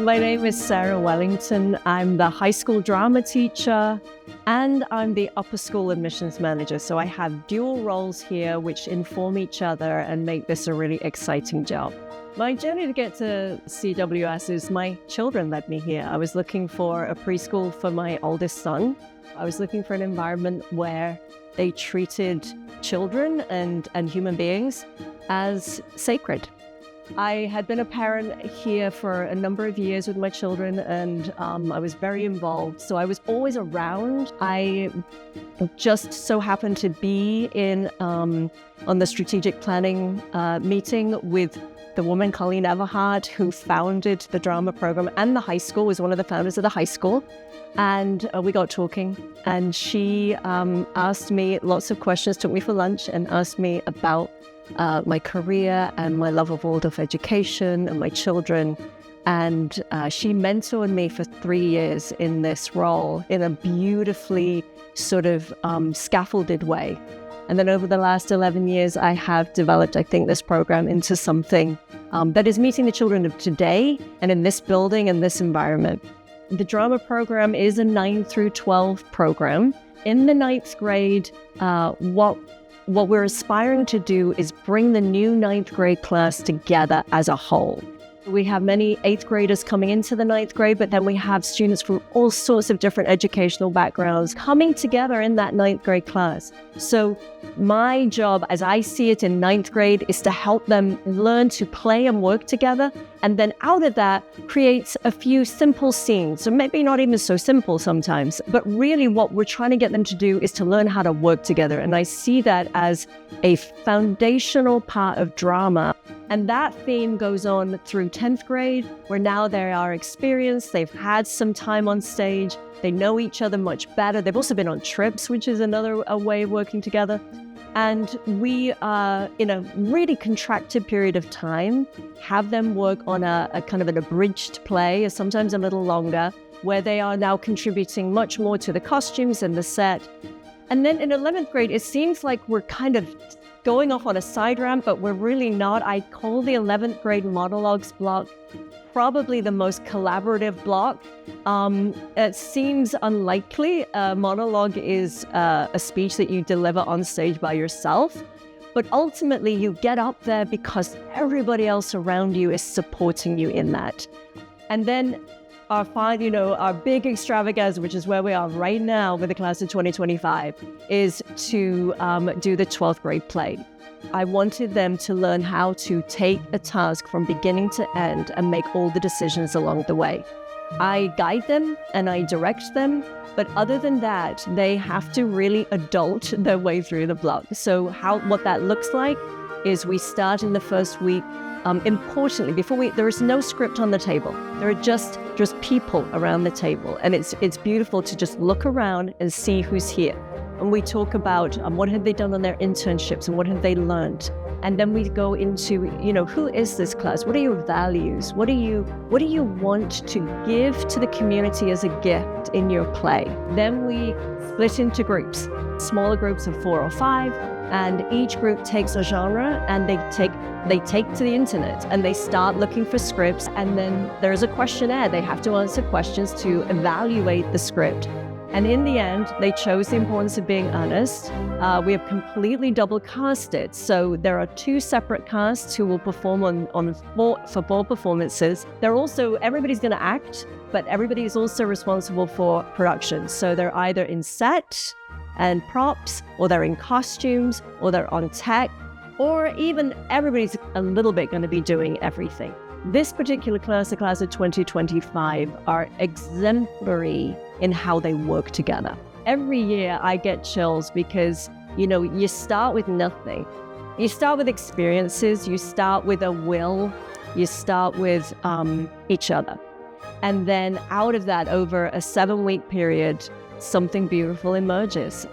My name is Sarah Wellington. I'm the high school drama teacher and I'm the upper school admissions manager. So I have dual roles here which inform each other and make this a really exciting job. My journey to get to CWS is my children led me here. I was looking for a preschool for my oldest son. I was looking for an environment where they treated children and human beings as sacred. I had been a parent here for a number of years with my children, and I was very involved. So I was always around. I just so happened to be on the strategic planning meeting with the woman, Colleen Everhart, who founded the drama program and the high school, was one of the founders of the high school. And we got talking, and she asked me lots of questions, took me for lunch and asked me about my career and my love of Waldorf education and my children. And she mentored me for 3 years in this role in a beautifully sort of scaffolded way. And then over the last 11 years, I have developed, I think, this program into something that is meeting the children of today and in this building and this environment. The drama program is a 9 through 12 program. In the 9th grade, what we're aspiring to do is bring the new 9th grade class together as a whole. We have many 8th graders coming into the 9th grade, but then we have students from all sorts of different educational backgrounds coming together in that 9th grade class. So my job, as I see it in 9th grade, is to help them learn to play and work together. And then out of that, creates a few simple scenes. So maybe not even so simple sometimes, but really what we're trying to get them to do is to learn how to work together. And I see that as a foundational part of drama. And that theme goes on through 10th grade, where now they are experienced, they've had some time on stage, they know each other much better. They've also been on trips, which is another way of working together. And we, in a really contracted period of time, have them work on a kind of an abridged play, or sometimes a little longer, where they are now contributing much more to the costumes and the set. And then in 11th grade, it seems like we're kind of going off on a side ramp, but we're really not. I call the 11th grade monologues block probably the most collaborative block. It seems unlikely. A monologue is a speech that you deliver on stage by yourself, but ultimately you get up there because everybody else around you is supporting you in that. And then our big extravaganza, which is where we are right now with the class of 2025, is to do the 12th grade play. I wanted them to learn how to take a task from beginning to end and make all the decisions along the way. I guide them and I direct them, but other than that, they have to really adult their way through the block. So what that looks like is we start in the first week. Importantly, there is no script on the table. There are just people around the table. And it's beautiful to just look around and see who's here. And we talk about what have they done on their internships and what have they learned. And then we go into, who is this class? What are your values? What do you want to give to the community as a gift in your play? Then we split into groups, smaller groups of 4 or 5. And each group takes a genre and they take to the internet and they start looking for scripts. And then there's a questionnaire. They have to answer questions to evaluate the script. And in the end, they chose the importance of being honest. We have completely double cast it. So there are 2 separate casts who will perform for 4 performances. Everybody's going to act, but everybody is also responsible for production. So they're either in set and props, or they're in costumes, or they're on tech, or even everybody's a little bit going to be doing everything. This particular class, the class of 2025, are exemplary in how they work together. Every year I get chills because, you start with nothing. You start with experiences, you start with a will, you start with each other. And then out of that, over a 7-week period, something beautiful emerges.